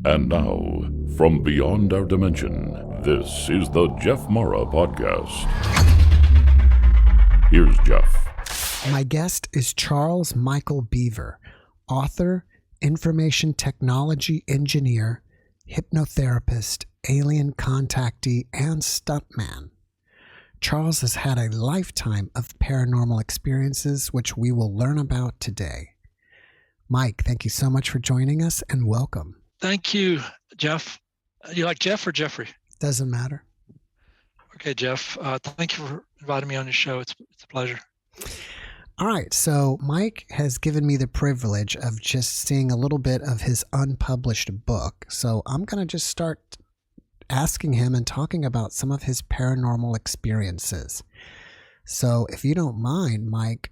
And now, from beyond our dimension, this is the JeffMara podcast. Here's Jeff. My guest is Charles Michael Beaver, author, information technology engineer, hypnotherapist, alien contactee, and stuntman. Charles has had a lifetime of paranormal experiences, which we will learn about today. Mike, thank you so much for joining us and welcome. Thank you, Jeff. You like Jeff or Jeffrey? Doesn't matter. Okay, Jeff. Thank you for inviting me on your show. It's a pleasure. All right. So Mike has given me the privilege of just seeing a little bit of his unpublished book. So I'm going to just start asking him and talking about some of his paranormal experiences. So if you don't mind, Mike,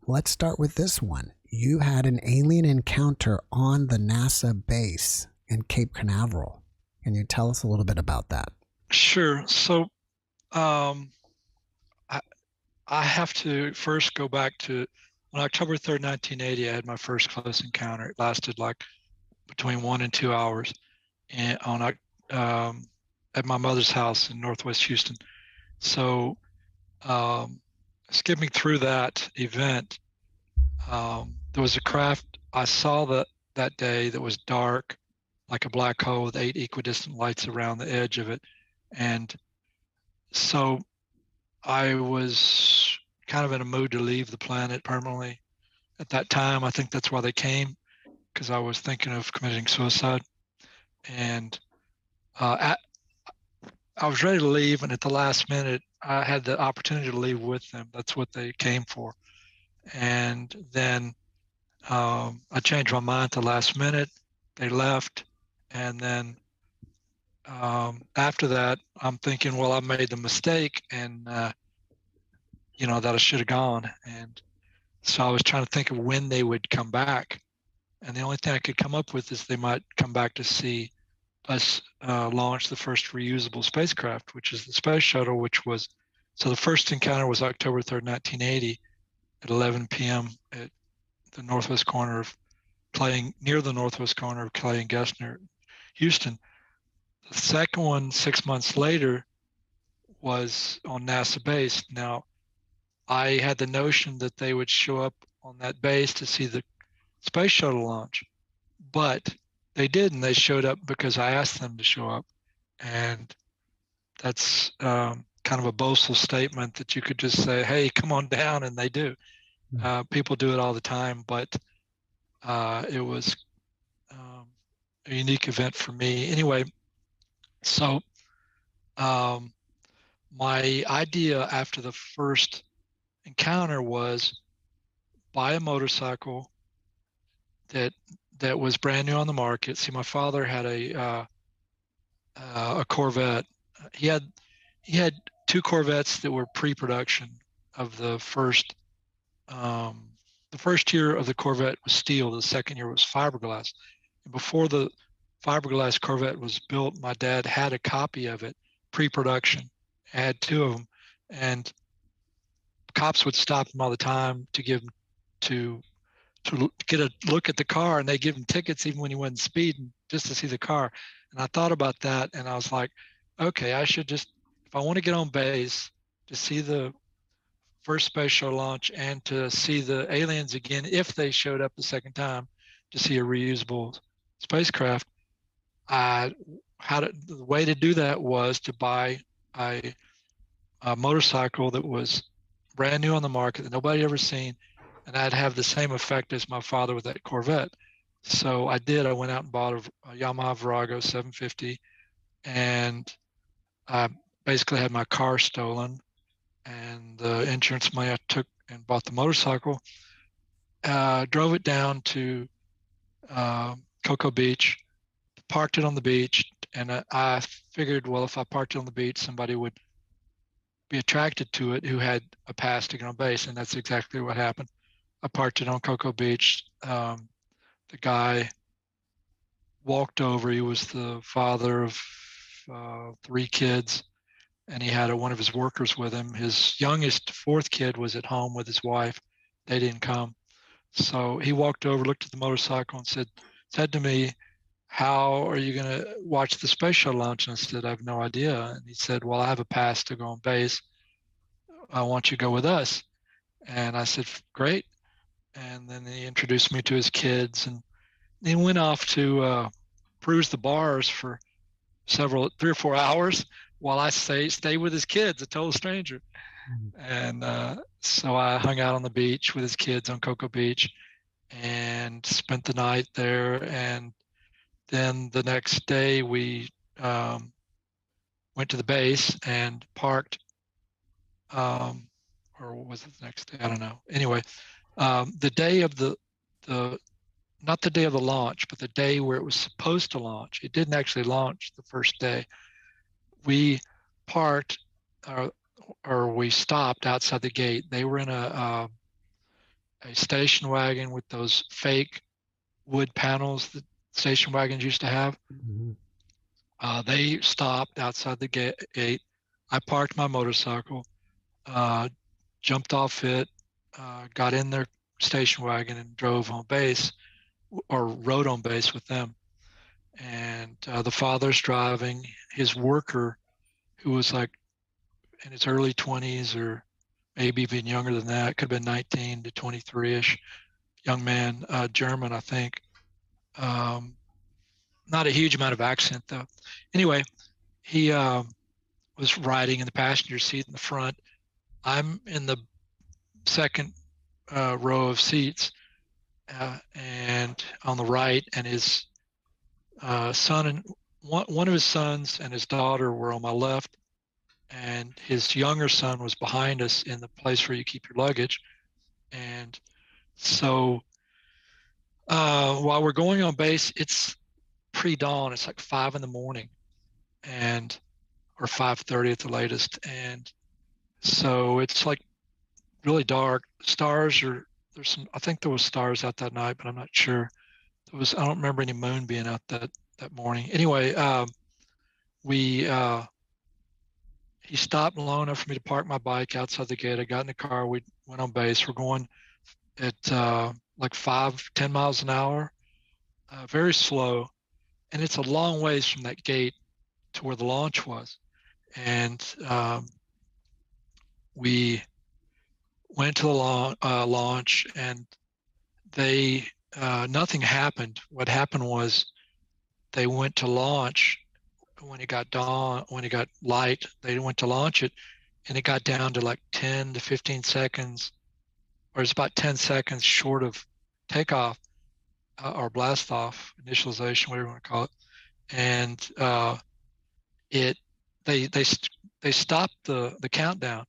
let's start with this one. You had an alien encounter on the NASA base in Cape Canaveral. Can you tell us a little bit about that? Sure. So I have to first go back to on October 3rd, 1980, I had my first close encounter. It lasted like between 1 and 2 hours and at my mother's house in Northwest Houston. So skipping through that event, there was a craft I saw that day that was dark, like a black hole with 8 equidistant lights around the edge of it. And so I was kind of in a mood to leave the planet permanently at that time. I think that's why they came, because I was thinking of committing suicide. And I was ready to leave, and at the last minute, I had the opportunity to leave with them. That's what they came for. And then I changed my mind at the last minute. They left. And then after that, I'm thinking, well, I made the mistake and, that I should have gone. And so I was trying to think of when they would come back. And the only thing I could come up with is they might come back to see us launch the first reusable spacecraft, which is the space shuttle, so the first encounter was October 3rd, 1980 at 11 p.m. at the northwest corner of Clay, near the northwest corner of Clay and Gessner, Houston. The second one, 6 months later, was on NASA base. Now, I had the notion that they would show up on that base to see the space shuttle launch, but they didn't. They showed up because I asked them to show up. And that's kind of a boastful statement that you could just say, hey, come on down, and they do. People do it all the time, but it was a unique event for me. Anyway, so my idea after the first encounter was buy a motorcycle that was brand new on the market. See, my father had a Corvette. He had 2 Corvettes that were pre-production of the first. The first year of the Corvette was steel. The second year was fiberglass. And before the fiberglass Corvette was built, my dad had a copy of it pre-production. I had 2 of them, and cops would stop him all the time to give him to get a look at the car, and they give him tickets even when he wasn't speeding, just to see the car. And I thought about that, and I was like, okay, I should just, if I want to get on base to see the first space shuttle launch and to see the aliens again, if they showed up the second time, to see a reusable spacecraft, the way to do that was to buy a motorcycle that was brand new on the market that nobody ever seen, and I'd have the same effect as my father with that Corvette. So I did. I went out and bought a Yamaha Virago 750, and I basically had my car stolen, and the insurance money I took and bought the motorcycle. Drove it down to Cocoa Beach, parked it on the beach, and I figured, well, if I parked it on the beach, somebody would be attracted to it who had a past to get on base, and that's exactly what happened. I parked it on Cocoa Beach. The guy walked over. He was the father of 3 kids, and he had one of his workers with him. His youngest 4th kid was at home with his wife. They didn't come. So he walked over, looked at the motorcycle, and said to me, how are you going to watch the space shuttle launch? And I said, I have no idea. And he said, well, I have a pass to go on base. I want you to go with us. And I said, great. And then he introduced me to his kids, and he went off to cruise the bars for 3 or 4 hours while I stay with his kids, a total stranger. And so I hung out on the beach with his kids on Cocoa Beach and spent the night there. And then the next day we went to the base and parked, or was it the next day? I don't know. Anyway, the day of the not the day of the launch, but the day where it was supposed to launch. It didn't actually launch the first day. We parked, or we stopped outside the gate. They were in a station wagon with those fake wood panels that station wagons used to have. Mm-hmm. They stopped outside the gate. I parked my motorcycle, jumped off it, got in their station wagon and drove on base, or rode on base with them. And the father's driving. His worker, who was like in his early 20s or maybe even younger than that, could have been 19 to 23-ish, young man, German, I think. Not a huge amount of accent though. Anyway, he was riding in the passenger seat in the front. I'm in the second row of seats, and on the right, and his son and one of his sons and his daughter were on my left, and his younger son was behind us in the place where you keep your luggage. And so while we're going on base, it's pre-dawn. It's like 5 in the morning, or 5:30 at the latest. And so it's like really dark. There's some, I think there was stars out that night, but I'm not sure. I don't remember any moon being out that morning. Anyway, he stopped long enough for me to park my bike outside the gate. I got in the car. We went on base. We're going at like 5-10 miles an hour, very slow. And it's a long ways from that gate to where the launch was. And we went to the launch, and nothing happened. What happened was they went to launch when it got dawn, when it got light. They went to launch it, and it got down to like 10 to 15 seconds, or it's about 10 seconds short of takeoff, or blast off, initialization, whatever you want to call it. And they stopped the countdown,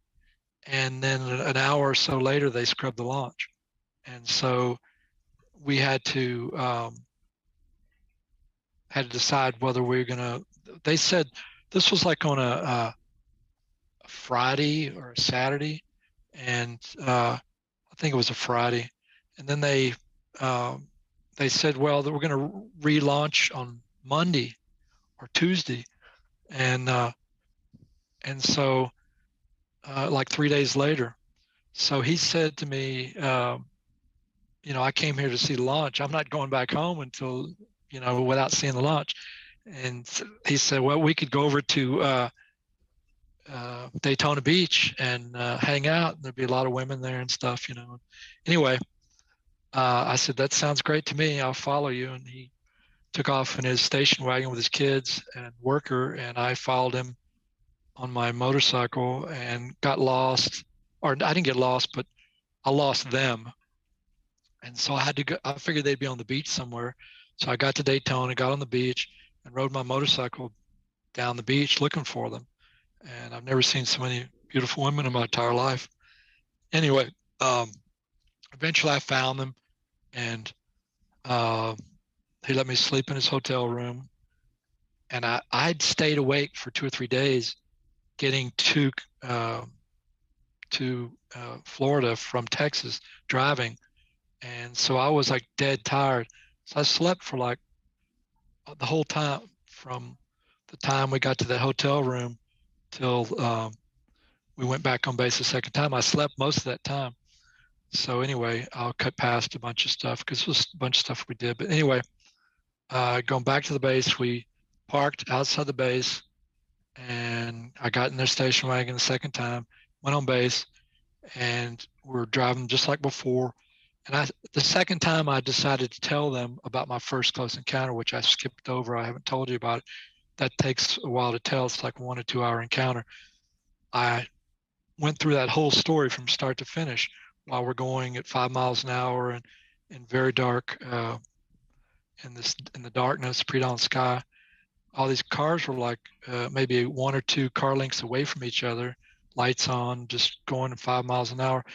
and then an hour or so later they scrubbed the launch. And so we had to decide whether we were gonna. They said this was like on a Friday or a Saturday, and I think it was a Friday. And then they said, well, that we're going to relaunch on Monday or Tuesday, and so like 3 days later. So he said to me, I came here to see the launch. I'm not going back home until, without seeing the launch. And he said, well, we could go over to Daytona Beach and hang out. There'd be a lot of women there and stuff, Anyway, I said, that sounds great to me. I'll follow you. And he took off in his station wagon with his kids and worker, and I followed him on my motorcycle and got lost. Or I didn't get lost, but I lost them. And so I had to go. I figured they'd be on the beach somewhere. So I got to Daytona, got on the beach, and rode my motorcycle down the beach looking for them. And I've never seen so many beautiful women in my entire life. Anyway, eventually I found them, and he let me sleep in his hotel room. And I'd stayed awake for 2 or 3 days getting to Florida from Texas driving. And so I was like dead tired. So I slept for like the whole time, from the time we got to the hotel room till we went back on base the second time. I slept most of that time. So anyway, I'll cut past a bunch of stuff because it was a bunch of stuff we did. But anyway, Going back to the base, we parked outside the base, and I got in their station wagon the second time, went on base, and we're driving just like before. And the second time I decided to tell them about my first close encounter, which I skipped over. I haven't told you about it. That takes a while to tell. It's like 1 to 2 hour encounter. I went through that whole story from start to finish while we're going at 5 miles an hour and very dark in the darkness, pre-dawn sky. All these cars were like maybe 1 or 2 car lengths away from each other, lights on, just going at 5 miles an hour.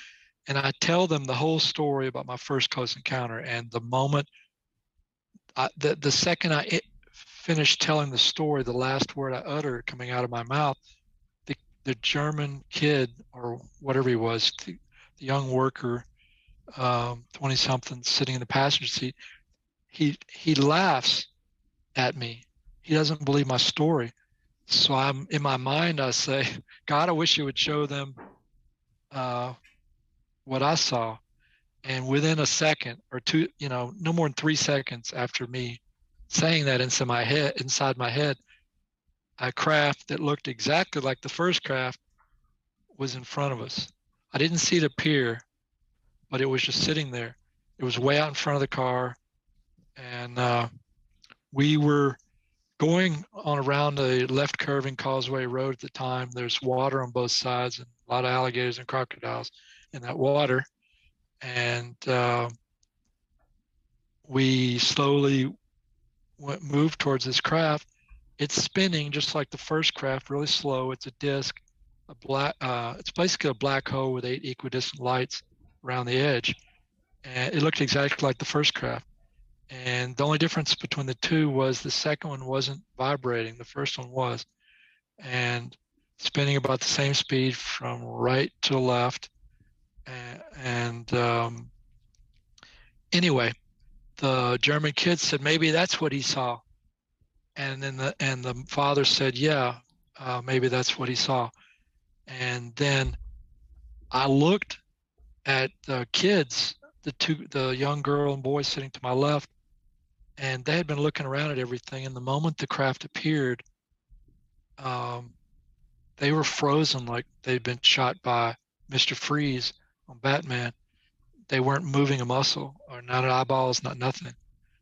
And I tell them the whole story about my first close encounter. And the moment, the second I finished telling the story, the last word I uttered coming out of my mouth, the German kid, or whatever he was, the young worker, 20-something, sitting in the passenger seat, he laughs at me. He doesn't believe my story. So I'm in my mind, I say, God, I wish you would show them what I saw. And within a second or two, no more than 3 seconds after me saying that inside my head, a craft that looked exactly like the first craft was in front of us. I didn't see it appear, but it was just sitting there. It was way out in front of the car, and we were going on around a left curving causeway road at the time. There's water on both sides and a lot of alligators and crocodiles in that water. And we slowly moved towards this craft. It's spinning just like the first craft, really slow. It's a disc, it's basically a black hole with 8 equidistant lights around the edge. And it looked exactly like the first craft. And the only difference between the two was the second one wasn't vibrating. The first one was. And spinning about the same speed from right to left. Anyway, the German kid said, maybe that's what he saw. And then the father said, yeah, maybe that's what he saw. And then I looked at the kids, the young girl and boy sitting to my left, and they had been looking around at everything. And the moment the craft appeared, they were frozen like they'd been shot by Mr. Freeze on Batman. They weren't moving a muscle, or not eyeballs, not nothing.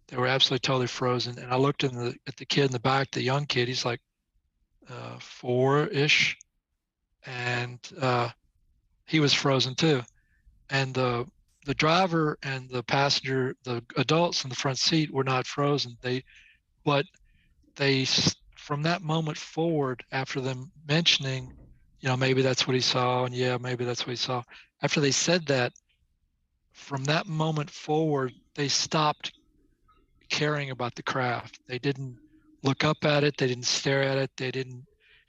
They were absolutely totally frozen. And I looked at the kid in the back, the young kid. He's like 4-ish, and he was frozen too. And the driver and the passenger, the adults in the front seat, were not frozen. But from that moment forward, after them mentioning, maybe that's what he saw, and yeah, maybe that's what he saw. After they said that, from that moment forward, they stopped caring about the craft. They didn't look up at it. They didn't stare at it.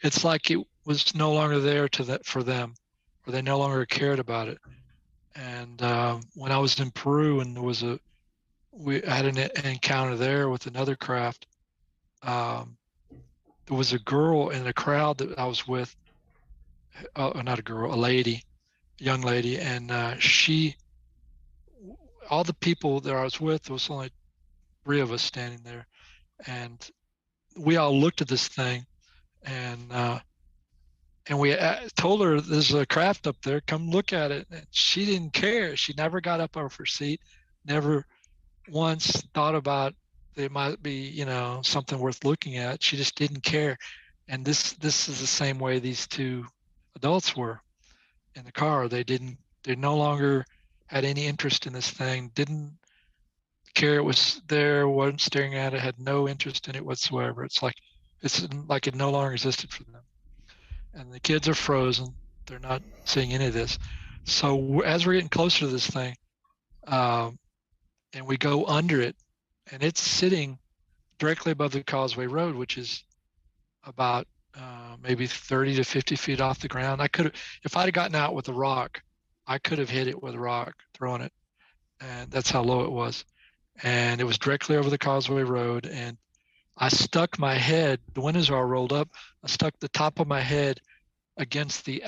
It's like it was no longer there for them, or they no longer cared about it. And when I was in Peru, and we had an encounter there with another craft, there was a girl in a crowd that I was with, not a girl, a young lady, and all the people that I was with, there was only 3 of us standing there, and we all looked at this thing, and we told her, there's a craft up there, come look at it. And she didn't care. She never got up off her seat, never once thought about it might be, something worth looking at. She just didn't care. And this is the same way these 2 adults were in the car. They no longer had any interest in this thing, didn't care it was there, wasn't staring at it, had no interest in it whatsoever. It's like it no longer existed for them. And the kids are frozen. They're not seeing any of this. So as we're getting closer to this thing, and we go under it, and it's sitting directly above the causeway road, which is about maybe 30 to 50 feet off the ground. If I'd have gotten out with a rock, I could have hit it with a rock, thrown it. And that's how low it was. And it was directly over the causeway road. And I stuck my head, the windows are all rolled up. I stuck the top of my head against the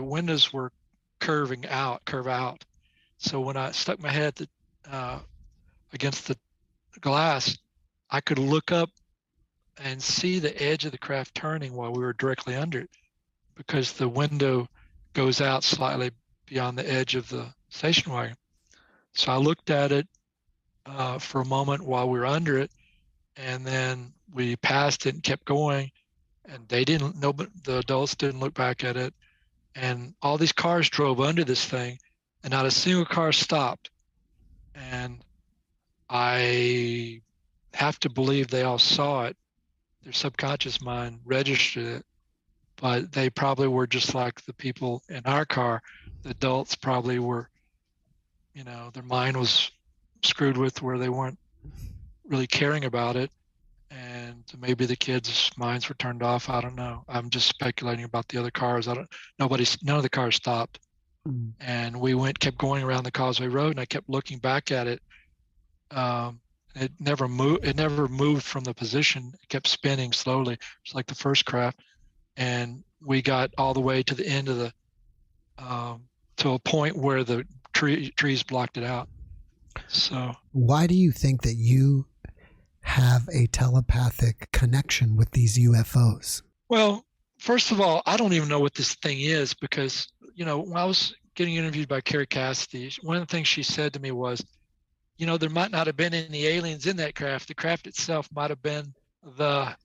windows were curve out. So when I stuck my head against the glass, I could look up and see the edge of the craft turning while we were directly under it, because the window goes out slightly beyond the edge of the station wagon. So I looked at it for a moment while we were under it, and then we passed it and kept going, and the adults didn't look back at it, and all these cars drove under this thing, and not a single car stopped. And I have to believe they all saw it. Their subconscious mind registered it, but they probably were just like the people in our car. The adults probably were, their mind was screwed with where they weren't really caring about it. And maybe the kids' minds were turned off. I don't know. I'm just speculating about the other cars. None of the cars stopped. Mm. And we kept going around the Causeway Road, and I kept looking back at it. It never moved. It never moved from the position. It kept spinning slowly, just like the first craft. And we got all the way to the end of the, to a point where the trees blocked it out. So why do you think that you have a telepathic connection with these UFOs? Well, first of all, I don't even know what this thing is, because, when I was getting interviewed by Carrie Cassidy, one of the things she said to me was, there might not have been any aliens in that craft. The craft itself might have been the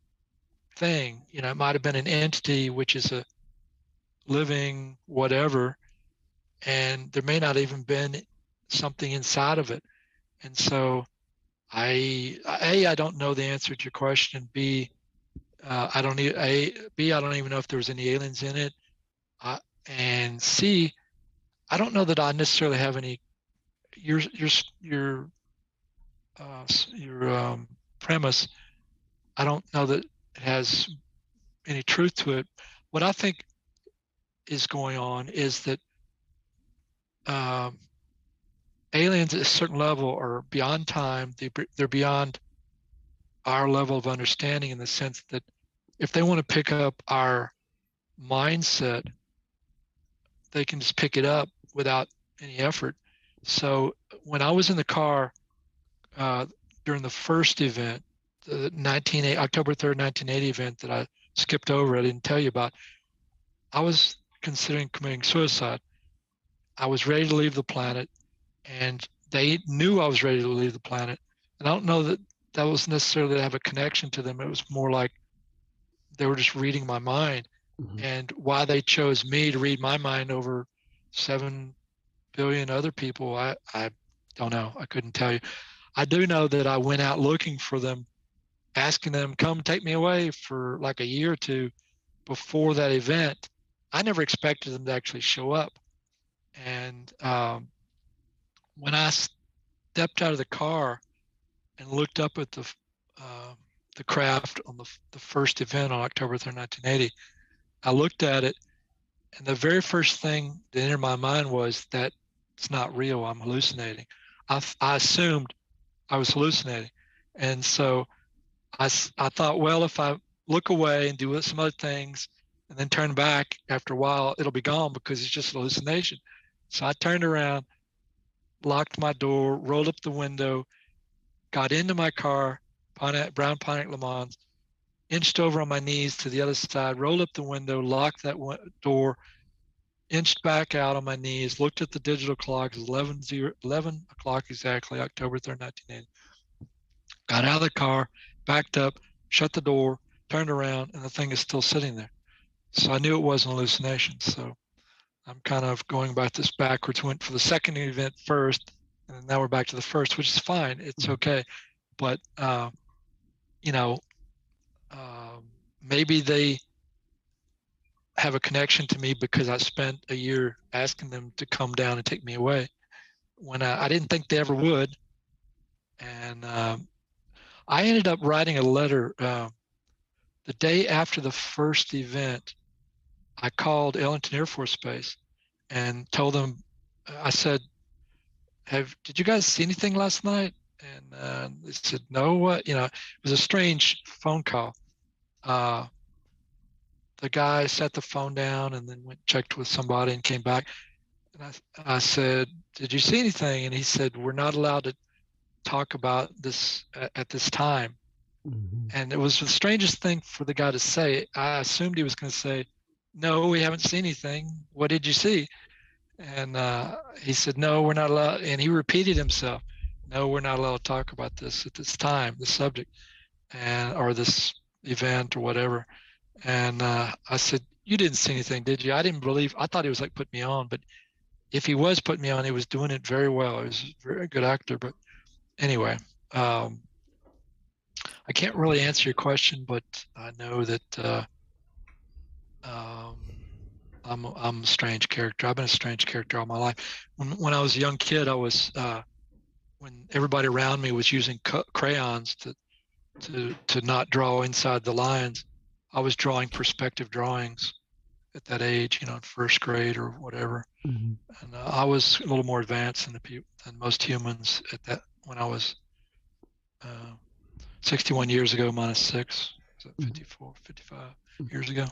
thing. It might have been an entity, which is a living whatever, and there may not even been something inside of it. And so I don't know the answer to your question. B, I don't even know if there was any aliens in it. And C, I don't know that I necessarily have any. Your premise, I don't know that it has any truth to it. What I think is going on is that aliens at a certain level are beyond time. They're beyond our level of understanding, in the sense that if they want to pick up our mindset, they can just pick it up without any effort. So when I was in the car during the first event, the October 3rd, 1980 event that I skipped over, I didn't tell you about, I was considering committing suicide. I was ready to leave the planet, and they knew I was ready to leave the planet. And I don't know that that was necessarily to have a connection to them. It was more like they were just reading my mind. Mm-hmm. And why they chose me to read my mind over 7 billion other people, I don't know. I couldn't tell you. I do know that I went out looking for them, asking them, come take me away, for like a year or two before that event. I never expected them to actually show up. And when I stepped out of the car and looked up at the craft on the first event on October 3rd, 1980, I looked at it, and the very first thing that entered my mind was that it's not real. I'm hallucinating. I assumed I was hallucinating. And so I thought, well, if I look away and do some other things and then turn back after a while, it'll be gone, because it's just a hallucination. So I turned around, locked my door, rolled up the window, got into my car, brown Pontiac Le Mans, inched over on my knees to the other side, rolled up the window, locked that door, inched back out on my knees, looked at the digital clock. It was 11 o'clock exactly, October 3rd, 1980. Got out of the car, backed up, shut the door, turned around, and the thing is still sitting there. So I knew it wasn't an hallucination. So I'm kind of going about this backwards. Went for the second event first, and now we're back to the first, which is fine. It's okay. But, maybe they have a connection to me because I spent a year asking them to come down and take me away when I didn't think they ever would. And I ended up writing a letter the day after the first event. I called Ellington Air Force Base and told them, I said, did you guys see anything last night? And they said, no, what? It was a strange phone call. The guy set the phone down and then went checked with somebody and came back. And I said, did you see anything? And he said, we're not allowed to talk about this at this time. And it was the strangest thing for the guy to say. I assumed he was going to say, "No, we haven't seen anything. What did you see?" And he said, "No, we're not allowed." And he repeated himself, "No, we're not allowed to talk about this at this time, this subject, or this event or whatever." And I said, "You didn't see anything, did you?" I didn't believe. I thought he was like putting me on, but if he was putting me on, he was doing it very well. He was a very good actor. But anyway, I can't really answer your question, but I know that I'm a strange character. I've been a strange character all my life. When I was a young kid, I was when everybody around me was using crayons to not draw inside the lines. I was drawing perspective drawings at that age, in first grade or whatever. And I was a little more advanced than most humans at that when I was 61 years ago minus 6. Is that 54, 55 years ago?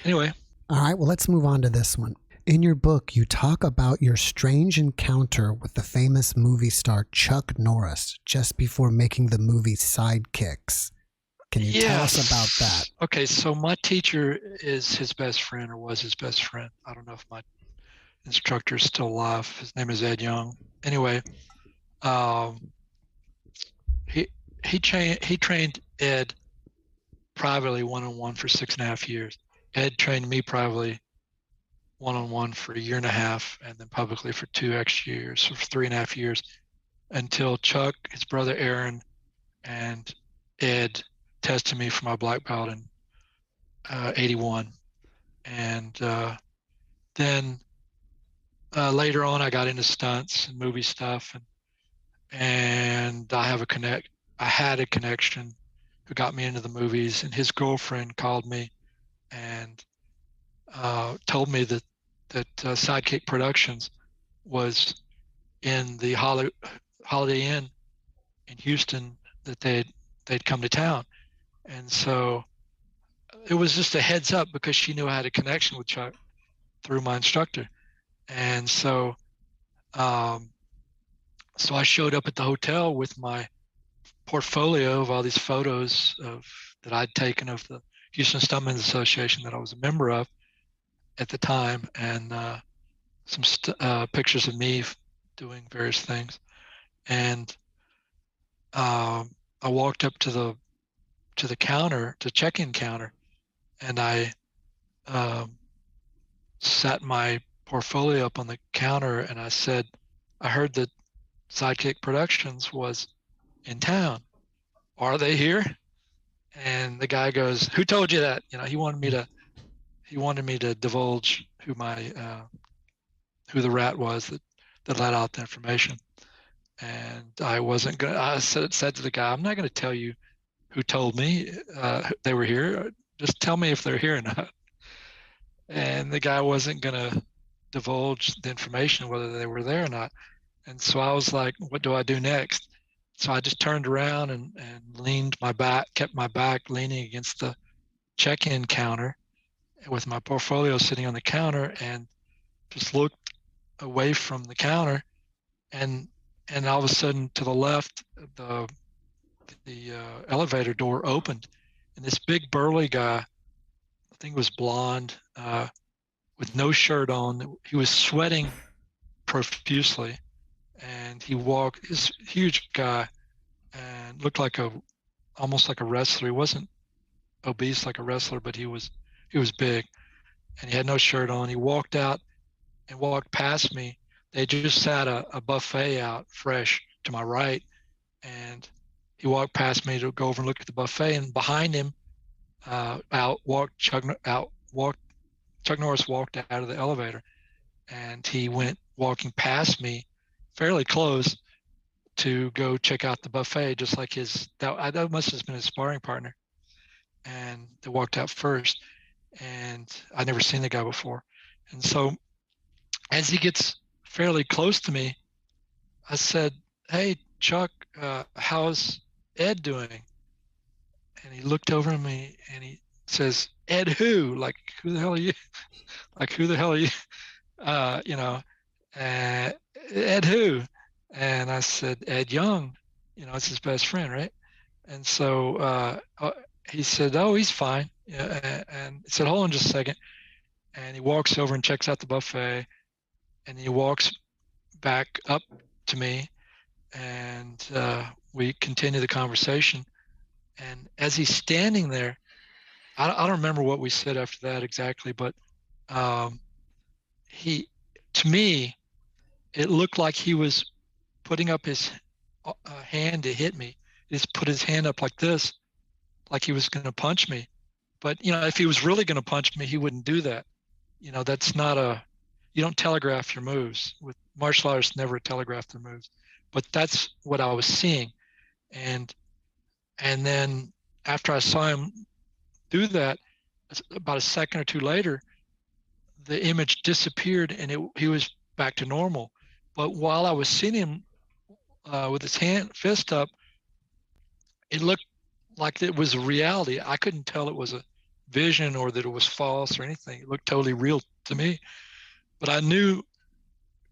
Anyway. All right, well, let's move on to this one. In your book, you talk about your strange encounter with the famous movie star Chuck Norris just before making the movie Sidekicks. Can you tell us about that? Okay, so my teacher is his best friend, or was his best friend. I don't know if my instructor is still alive. His name is Ed Young. Anyway, he trained Ed privately one-on-one for 6.5 years. Ed trained me privately one-on-one for 1.5 years, and then publicly for 2 extra years, so for 3.5 years, until Chuck, his brother Aaron, and Ed tested me for my black belt in 81. And then later on, I got into stunts and movie stuff, and I had a connection who got me into the movies, and his girlfriend called me and told me that Sidekick Productions was in the Holiday Inn in Houston, that they'd come to town. And so it was just a heads up, because she knew I had a connection with Chuck through my instructor. And so so I showed up at the hotel with my portfolio of all these photos that I'd taken of the Houston Stuntmen's Association that I was a member of at the time, and some pictures of me doing various things. And I walked up to the counter, to check-in counter, and I sat my portfolio up on the counter, and I said, "I heard that Sidekick Productions was in town. Are they here?" And the guy goes, "Who told you that?" He wanted me to divulge who the rat was that let out the information. And I said to the guy, "I'm not going to tell you who told me they were here. Just tell me if they're here or not." And the guy wasn't going to divulge the information, whether they were there or not. And so I was like, what do I do next? So I just turned around and kept my back leaning against the check-in counter with my portfolio sitting on the counter, and just looked away from the counter. And all of a sudden, to the left, the elevator door opened, and this big burly guy, I think was blonde, with no shirt on. He was sweating profusely, and this huge guy, and looked almost like a wrestler. He wasn't obese like a wrestler, but he was big, and he had no shirt on. He walked out and walked past me. They just had a buffet out fresh to my right, and he walked past me to go over and look at the buffet, and behind him Chuck Norris walked out of the elevator, and he went walking past me fairly close to go check out the buffet, just like that must have been his sparring partner. And they walked out first, and I'd never seen the guy before. And so as he gets fairly close to me, I said, "Hey, Chuck, how's Ed doing?" And he looked over at me and he says, "Ed who? Like, who the hell are you?" Like, who the hell are you? Ed who? And I said, "Ed Young, it's his best friend, right?" And so he said, "Oh, he's fine." Yeah, and he said, "Hold on just a second." And he walks over and checks out the buffet, and he walks back up to me, and we continue the conversation. And as he's standing there, I don't remember what we said after that exactly, but to me, it looked like he was putting up his hand to hit me. He just put his hand up like this, like he was going to punch me. But, if he was really going to punch me, he wouldn't do that. That's not you don't telegraph your moves. With martial artists, never telegraph their moves. But that's what I was seeing. And then after I saw him do that, about a second or two later, the image disappeared and he was back to normal. But while I was seeing him with his fist up, it looked like it was a reality. I couldn't tell it was a vision or that it was false or anything. It looked totally real to me. But I knew,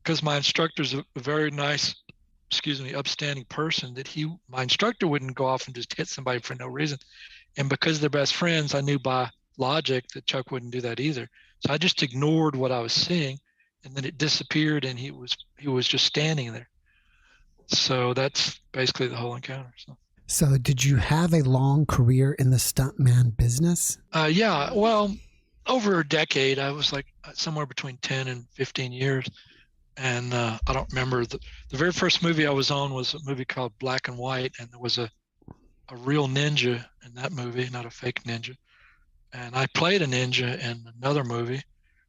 because my instructor's a very nice, upstanding person, that my instructor wouldn't go off and just hit somebody for no reason. And because they're best friends, I knew by logic that Chuck wouldn't do that either. So I just ignored what I was seeing, and then it disappeared, and he was just standing there. So that's basically the whole encounter. So did you have a long career in the stuntman business? Yeah, well, over a decade. I was like somewhere between 10 and 15 years. And I don't remember. The very first movie I was on was a movie called Black and White, and there was a real ninja in that movie, not a fake ninja. And I played a ninja in another movie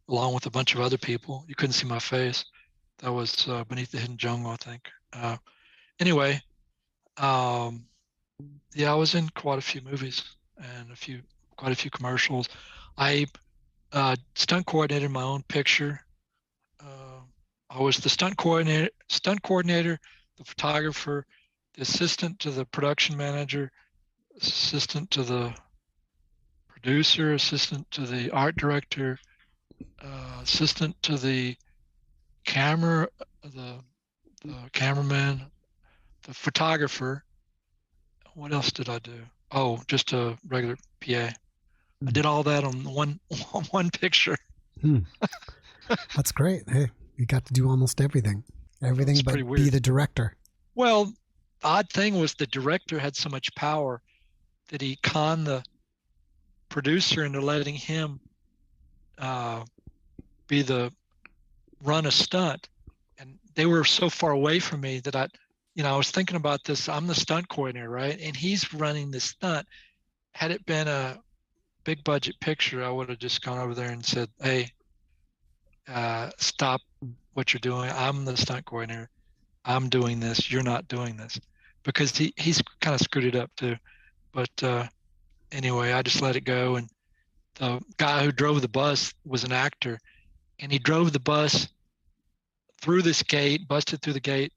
along with a bunch of other people. You couldn't see my face. That was Beneath the Hidden Jungle, I think. Anyway, yeah, I was in quite a few movies and quite a few commercials. I stunt coordinated my own picture. I was the stunt coordinator, the photographer, the assistant to the production manager, assistant to the producer, assistant to the art director, assistant to the cameraman, the photographer. What else did I do? Oh, just a regular PA. I did all that on one picture. That's great. Hey, you got to do almost everything. Everything but be the director. Well, the odd thing was the director had so much power that he conned the producer into letting him run a stunt. And they were so far away from me that I was thinking about this. I'm the stunt coordinator, right? And he's running the stunt. Had it been a big budget picture, I would have just gone over there and said, "Hey, stop what you're doing. I'm the stunt coordinator. I'm doing this. You're not doing this," because he's kind of screwed it up too. But anyway, I just let it go. And the guy who drove the bus was an actor, and he drove the bus through this gate, busted through the gate.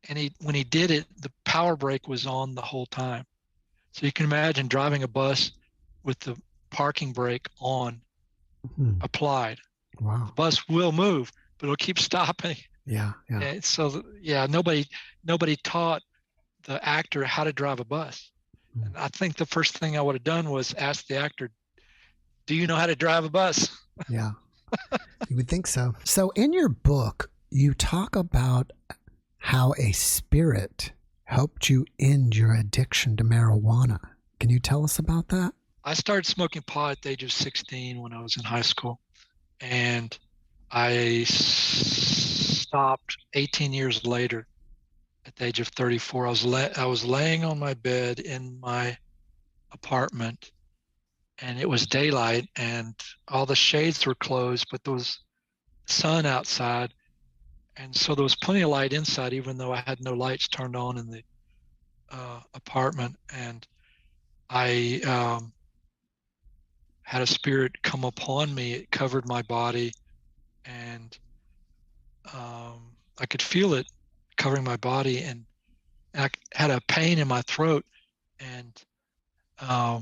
And when he did it, the power brake was on the whole time. So you can imagine driving a bus with the parking brake on, applied. Wow. The bus will move, but it'll keep stopping. Yeah. And so nobody taught the actor how to drive a bus. And I think the first thing I would have done was ask the actor, "Do you know how to drive a bus?" Yeah. You would think so. So in your book, you talk about how a spirit helped you end your addiction to marijuana. Can you tell us about that? I started smoking pot at the age of 16 when I was in high school. And I stopped 18 years later at the age of 34. I was laying on my bed in my apartment, and it was daylight, and all the shades were closed, but there was sun outside. And so there was plenty of light inside, even though I had no lights turned on in the apartment. And I had a spirit come upon me. It covered my body, and I could feel it covering my body, and I had a pain in my throat, and I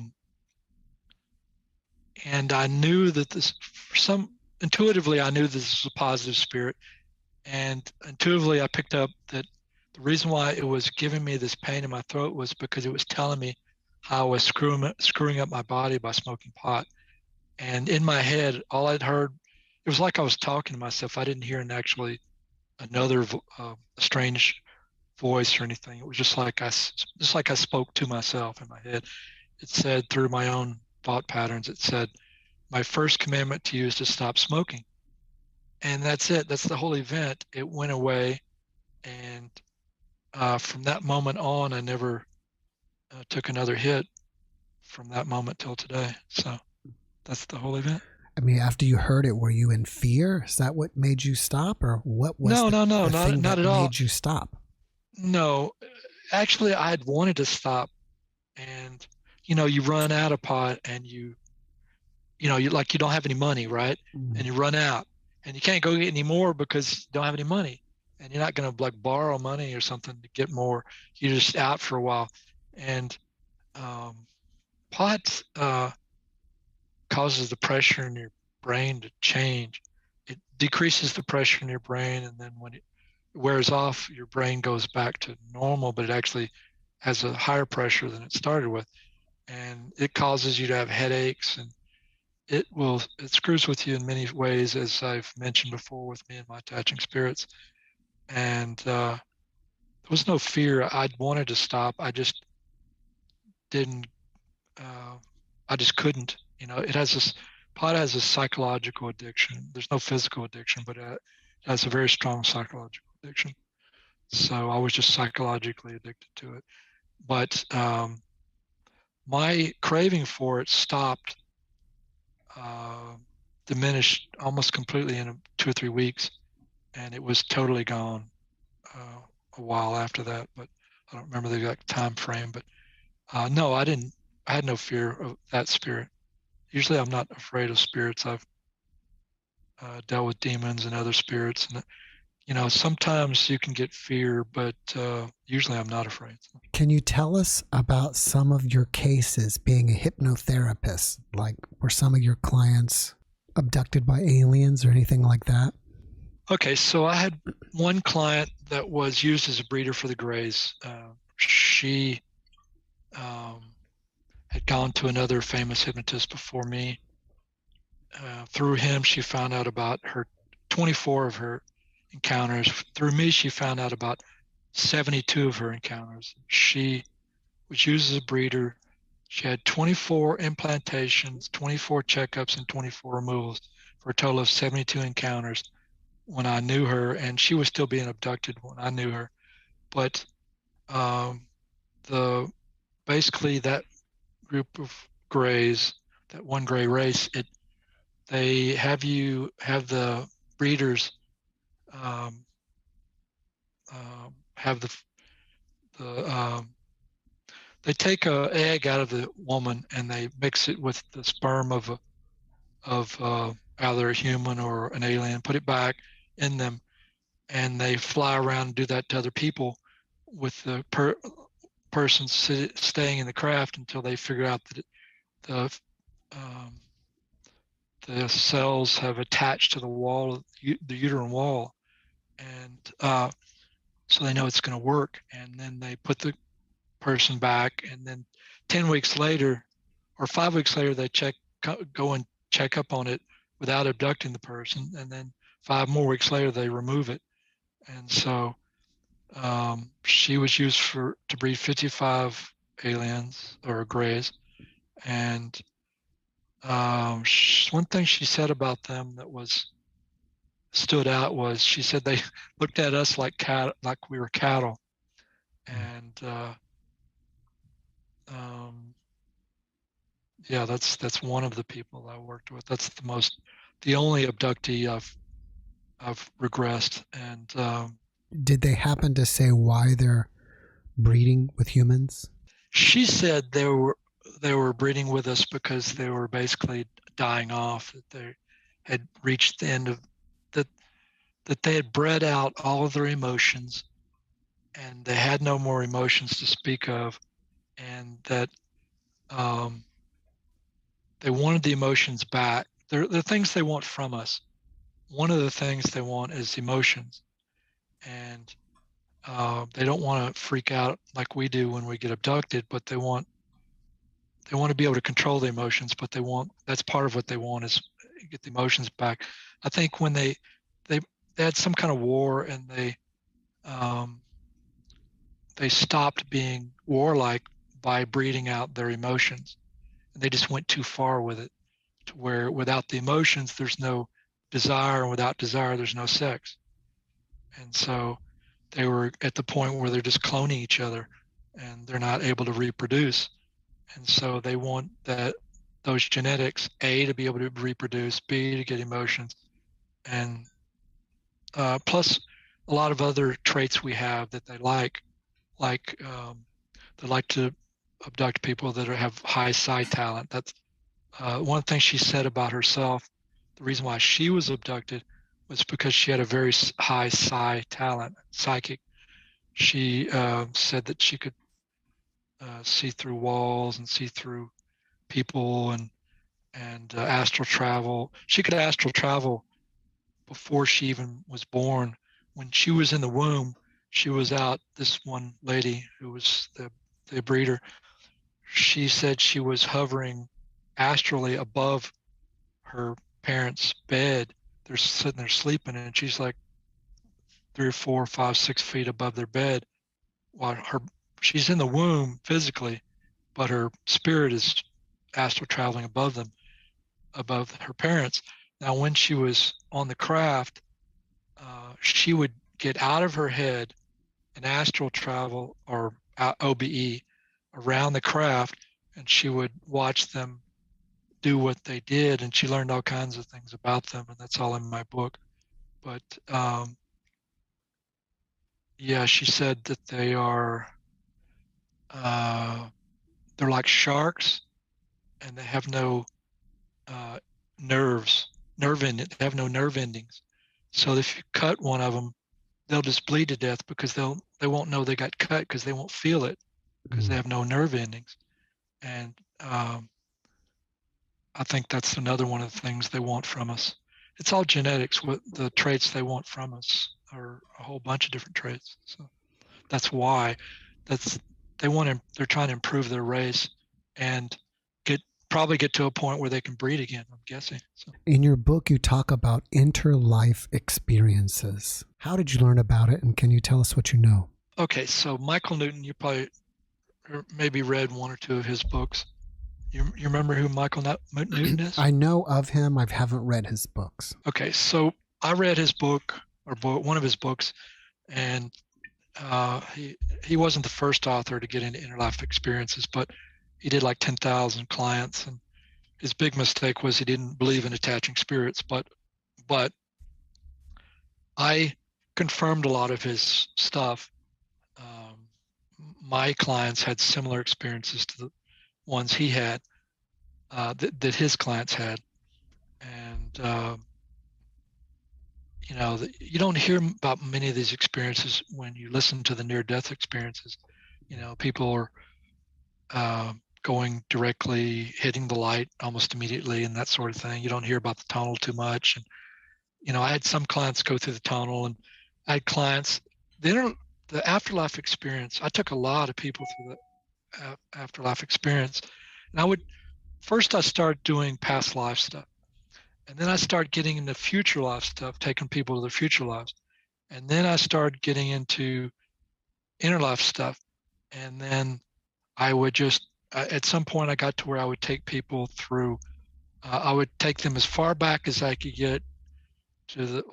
knew that intuitively I knew this was a positive spirit, and intuitively I picked up that the reason why it was giving me this pain in my throat was because it was telling me how I was screwing up my body by smoking pot. And in my head, all I'd heard, it was like I was talking to myself. I didn't hear another strange voice or anything. It was just like I spoke to myself in my head. It said, through my own thought patterns, it said, my first commandment to you is to stop smoking. And that's it. That's the whole event. It went away. And from that moment on, I never took another hit from that moment till today. So that's the whole event. I mean, after you heard it, were you in fear? Is that what made you stop, or what was No, the thing not that at all. made you stop? No, actually, I had wanted to stop, and you run out of pot, and you don't have any money, right? Mm. And you run out, and you can't go get any more because you don't have any money, and you're not going to like borrow money or something to get more. You're just out for a while, and pot causes the pressure in your brain to change. It decreases the pressure in your brain, and then when it wears off, your brain goes back to normal, but it actually has a higher pressure than it started with, and it causes you to have headaches, and it screws with you in many ways, as I've mentioned before with me and my attaching spirits. And there was no fear. I'd wanted to stop. I just didn't. I just couldn't. Pot has a psychological addiction. There's no physical addiction, but it has a very strong psychological addiction. So I was just psychologically addicted to it. But my craving for it stopped, diminished almost completely in 2 or 3 weeks, and it was totally gone a while after that. But I don't remember the exact time frame. But no, I didn't. I had no fear of that spirit. Usually, I'm not afraid of spirits. I've dealt with demons and other spirits, and sometimes you can get fear, but usually I'm not afraid. Can you tell us about some of your cases being a hypnotherapist? Like, were some of your clients abducted by aliens or anything like that? Okay, so I had one client that was used as a breeder for the Greys. She had gone to another famous hypnotist before me. Through him, she found out about 24 of her encounters. Through me, she found out about 72 of her encounters. She was used as a breeder. She had 24 implantations, 24 checkups, and 24 removals for a total of 72 encounters when I knew her, and she was still being abducted when I knew her. But basically that group of Greys, that one Grey race, they have the breeders have they take an egg out of the woman and they mix it with the sperm of either a human or an alien, put it back in them, and they fly around and do that to other people with the person staying in the craft until they figure out that the cells have attached to the wall, the uterine wall, and so they know it's going to work. And then they put the person back, and then 10 weeks later or 5 weeks later, they go and check up on it without abducting the person, and then 5 more weeks later, they remove it. And so she was used to breed 55 aliens or Greys, and one thing she said about them that stood out was she said they looked at us like we were cattle, and yeah, that's one of the people I worked with. That's the only abductee I've regressed. And did they happen to say why they're breeding with humans? She said they were breeding with us because they were basically dying off, that they had reached the end of that they had bred out all of their emotions and they had no more emotions to speak of, and that they wanted the emotions back. They're things they want from us. One of the things they want is emotions, and they don't want to freak out like we do when we get abducted, but they want they want to be able to control the emotions, but that's part of what they want is get the emotions back. I think when they had some kind of war and they stopped being warlike by breeding out their emotions, and they just went too far with it, to where without the emotions there's no desire, and without desire there's no sex. And so they were at the point where they're just cloning each other and they're not able to reproduce. And so they want those genetics, A, to be able to reproduce, B, to get emotions, and plus a lot of other traits we have that they like they like to abduct people that have high psi talent. That's one thing she said about herself. The reason why she was abducted was because she had a very high psi talent, psychic. She said that she could see through walls and see through people and astral travel. She could astral travel before she even was born. When she was in the womb, she was out. This one lady who was the breeder, she said she was hovering astrally above her parents' bed. They're sitting there sleeping, and she's like 3 or 4, 5, 6 feet above their bed, while she's in the womb physically, but her spirit is astral traveling above them, above her parents. Now, when she was on the craft, she would get out of her head and astral travel, or OBE, around the craft, and she would watch them do what they did, and she learned all kinds of things about them, and that's all in my book. But yeah, she said that they're like sharks, and they have no they have no nerve endings. So if you cut one of them, they'll just bleed to death because they won't know they got cut because they won't feel it because they have no nerve endings. And I think that's another one of the things they want from us. It's all genetics. What the traits they want from us are a whole bunch of different traits. So that's why they're trying to improve their race and probably get to a point where they can breed again, I'm guessing. So. In your book, you talk about interlife experiences. How did you learn about it, and can you tell us what you know? Okay, so Michael Newton, you probably maybe read 1 or 2 of his books. You remember who Michael Newton is? I know of him. I haven't read his books. Okay, so I read his book, one of his books, and he wasn't the first author to get into interlife experiences, but he did like 10,000 clients, and his big mistake was he didn't believe in attaching spirits. But I confirmed a lot of his stuff. My clients had similar experiences to the ones he had, that his clients had, and you don't hear about many of these experiences when you listen to the near-death experiences. People are going directly, hitting the light almost immediately, and that sort of thing. You don't hear about the tunnel too much. And I had some clients go through the tunnel, and I had clients the afterlife experience. I took a lot of people through the afterlife experience, and I started doing past life stuff. And then I started getting into future life stuff, taking people to their future lives. And then I started getting into inner life stuff. And then I would at some point I got to where I would take people through, I would take them as far back as I could get to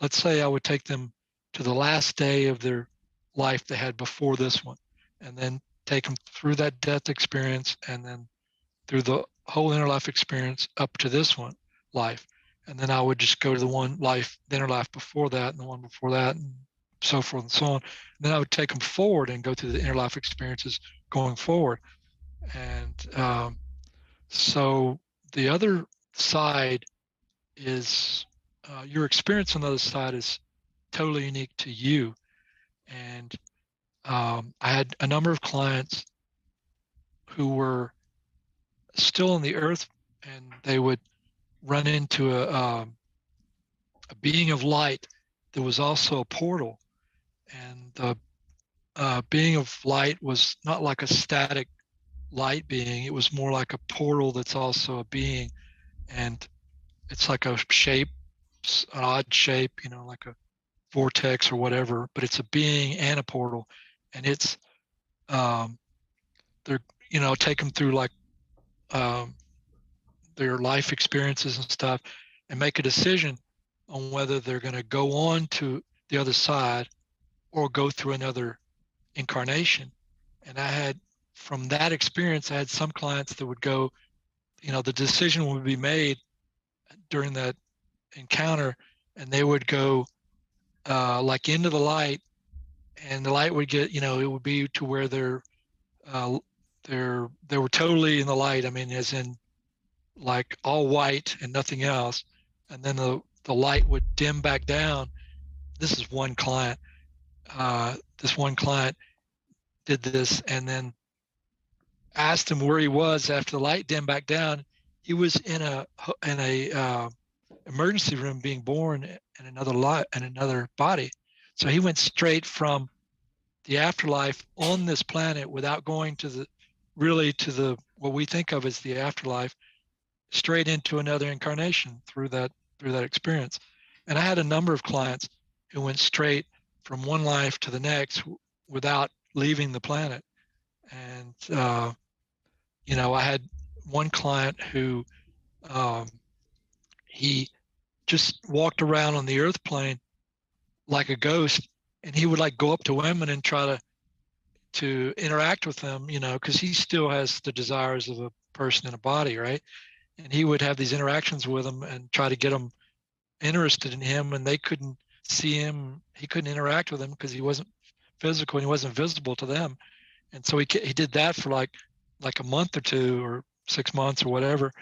let's say I would take them to the last day of their life they had before this one, and then take them through that death experience, and then through the whole inner life experience up to this one life. And then I would just go to the inner life before that, and the one before that, and so forth and so on. And then I would take them forward and go through the inner life experiences going forward. And so the other side is your experience on the other side is totally unique to you. And I had a number of clients who were still on the earth, and they would run into a being of light that was also a portal. And the being of light was not like a static light being. It was more like a portal that's also a being, and it's like a shape, an odd shape, like a vortex or whatever, but it's a being and a portal, and it's they're take them through like um, their life experiences and stuff, and make a decision on whether they're going to go on to the other side or go through another incarnation. And from that experience, I had some clients that would go, the decision would be made during that encounter, and they would go like into the light, and the light would get, it would be to where uh, they were totally in the light. I mean, as in like all white and nothing else. And then the light would dim back down. This is one client. This one client did this, and then asked him where he was after the light dimmed back down. He was in a emergency room being born in another body. So he went straight from the afterlife on this planet without going to what we think of as the afterlife, straight into another incarnation through that experience. And I had a number of clients who went straight from one life to the next without leaving the planet. And I had one client who he just walked around on the earth plane like a ghost, and he would like go up to women and try to interact with them, because he still has the desires of a person in a body, right? And he would have these interactions with them and try to get them interested in him, and they couldn't see him. He couldn't interact with them because he wasn't physical and he wasn't visible to them. And so he did that for like a month or two or 6 months or whatever.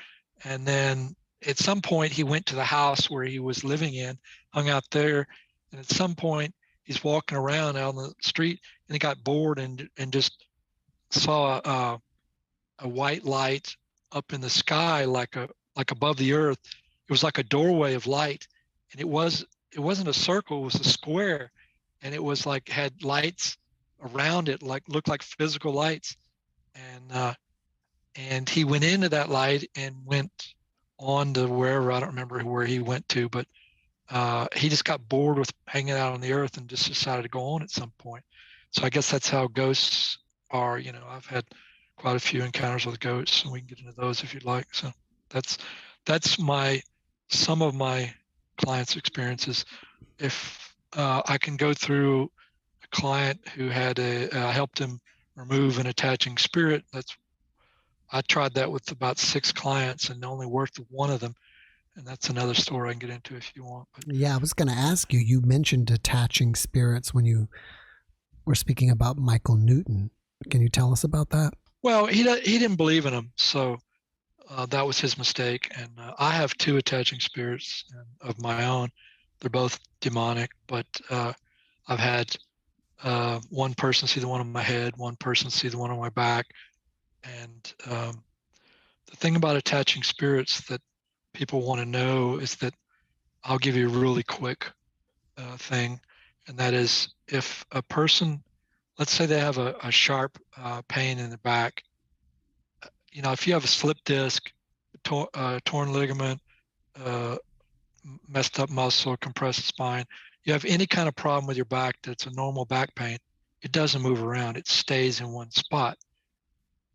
And then at some point he went to the house where he was living in, hung out there. And at some point he's walking around out on the street, and he got bored and just saw a white light up in the sky, like above the earth. It was like a doorway of light, and it wasn't a circle, it was a square, and it was like had lights around it, like looked like physical lights. And he went into that light and went on to wherever, I don't remember where he went to, but he just got bored with hanging out on the earth and just decided to go on at some point. So I guess that's how ghosts are. I've had quite a few encounters with ghosts, and we can get into those if you'd like. So that's some of my clients' experiences. If I can go through a client who had helped him remove an attaching spirit, I tried that with about 6 clients and only worked with one of them. And that's another story I can get into if you want. But yeah, I was going to ask you, you mentioned attaching spirits when you were speaking about Michael Newton. Can you tell us about that? Well, he didn't believe in them, so that was his mistake. And I have 2 attaching spirits of my own. They're both demonic, but I've had one person see the one on my head, one person see the one on my back. And the thing about attaching spirits that people want to know is that I'll give you a really quick thing, and that is if a person, let's say they have a sharp pain in the back, if you have a slip disc, torn ligament, messed up muscle, compressed spine, you have any kind of problem with your back that's a normal back pain, it doesn't move around, it stays in one spot.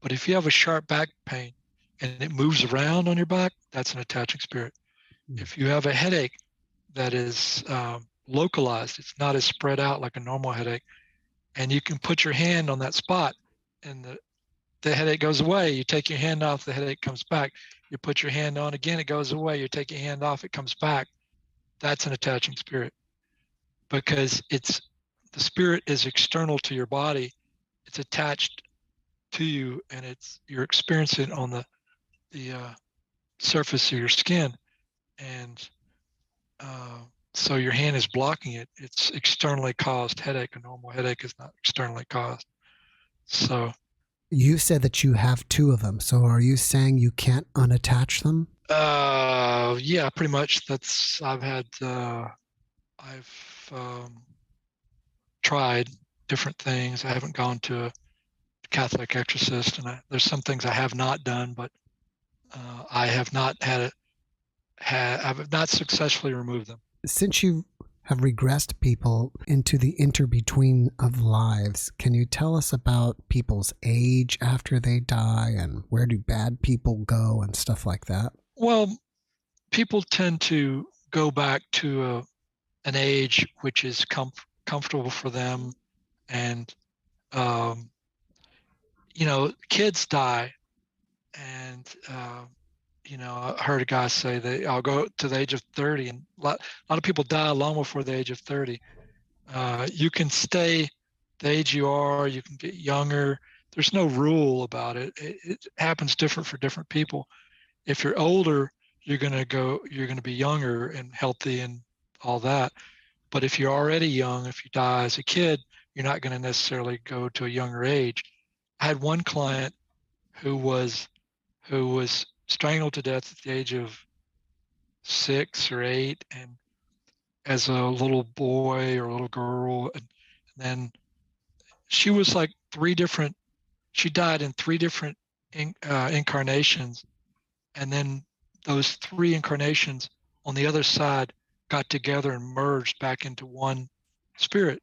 But if you have a sharp back pain and it moves around on your back, that's an attaching spirit. If you have a headache that is localized, it's not as spread out like a normal headache, and you can put your hand on that spot and the headache goes away, you take your hand off, the headache comes back. You put your hand on again, it goes away, you take your hand off, it comes back. That's an attaching spirit, because the spirit is external to your body. It's attached to you, and you're experiencing it on the surface of your skin, and so your hand is blocking it. It's externally caused headache. A normal headache is not externally caused. So you said that you have 2 of them. So are you saying you can't unattach them? Yeah, pretty much. I've tried different things. I haven't gone to a Catholic exorcist, and there's some things I have not done, but I have not I've not successfully removed them. Since you have regressed people into the inter-between of lives, can you tell us about people's age after they die, and where do bad people go and stuff like that? Well, people tend to go back to an age which is comfortable for them, and kids die, and I heard a guy say I'll go to the age of 30, and a lot of people die long before the age of 30. You can stay the age you are, you can get younger. There's no rule about it. It happens different for different people. If you're older, you're going to be younger and healthy and all that. But if you're already young, if you die as a kid, you're not going to necessarily go to a younger age. I had one client who was strangled to death at the age of 6 or 8, and as a little boy or a little girl, and then she was like she died in 3 different incarnations, and then those 3 incarnations on the other side got together and merged back into one spirit,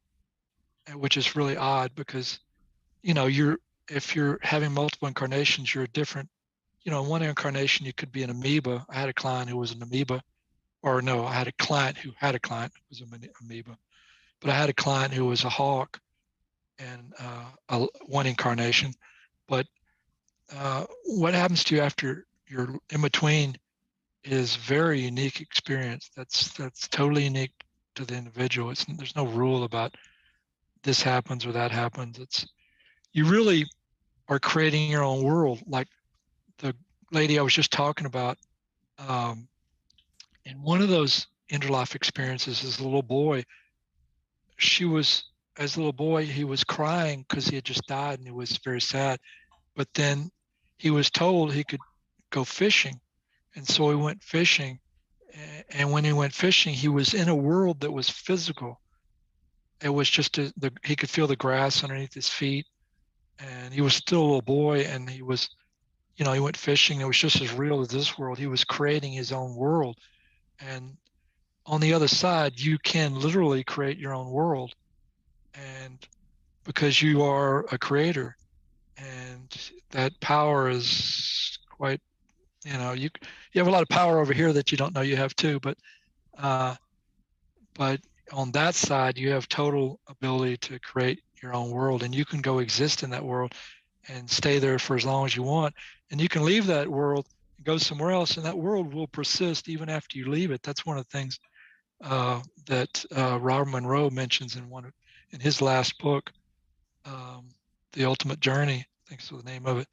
which is really odd because if you're having multiple incarnations, you're a different, one incarnation you could be an amoeba. I had a client who was an amoeba, or no, I had a client who was an amoeba, but I had a client who was a hawk and one incarnation. But what happens to you after you're in between is very unique experience. That's totally unique to the individual. There's no rule about this happens or that happens. You really are creating your own world. Like the lady I was just talking about, in one of those interlife experiences as a little boy, as a little boy, he was crying because he had just died and he was very sad. But then he was told he could go fishing. And so he went fishing. And when he went fishing, he was in a world that was physical. It was just he could feel the grass underneath his feet. And he was still a little boy, and he was, he went fishing. It was just as real as this world. He was creating his own world. And on the other side, you can literally create your own world, and because you are a creator, and that power is quite, you have a lot of power over here that you don't know you have too, but on that side, you have total ability to create your own world, and you can go exist in that world and stay there for as long as you want. And you can leave that world and go somewhere else, and that world will persist even after you leave it. That's one of the things that Robert Monroe mentions in his last book, The Ultimate Journey, I think is the name of it,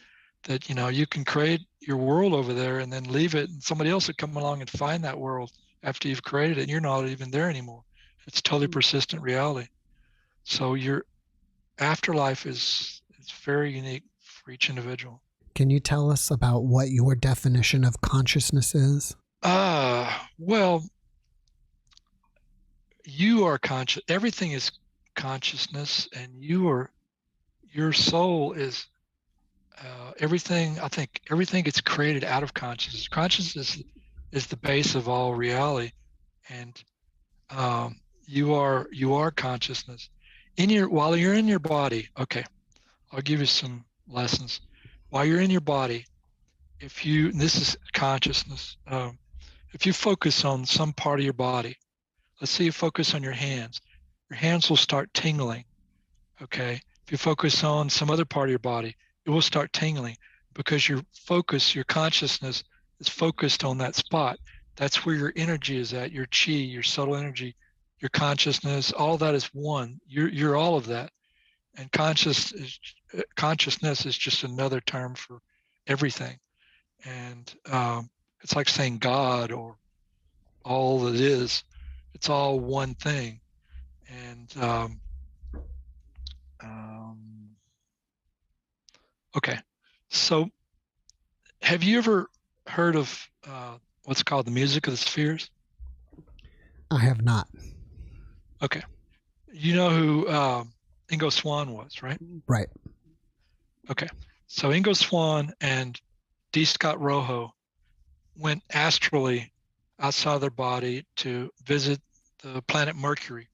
that, you can create your world over there and then leave it, and somebody else will come along and find that world after you've created it, and you're not even there anymore. It's totally persistent reality. So your afterlife is very unique for each individual. Can you tell us about what your definition of consciousness is? Well, you are conscious. Everything is consciousness, and your soul is everything. I think everything gets created out of consciousness. Consciousness is the base of all reality, and you are consciousness while you're in your body. Okay, I'll give you some lessons. While you're in your body, and this is consciousness, if you focus on some part of your body, let's say you focus on your hands will start tingling. Okay, if you focus on some other part of your body, it will start tingling, because your consciousness is focused on that spot. That's where your energy is at, your chi, your subtle energy, your consciousness, all that is one. You're all of that. And consciousness is just another term for everything. And it's like saying God or all that is. It's all one thing. And okay, so have you ever heard of what's called the music of the spheres? I have not. Okay, you know who Ingo Swann was, right? Right. Okay. So Ingo Swann and D. Scott Rojo went astrally outside their body to visit the planet Mercury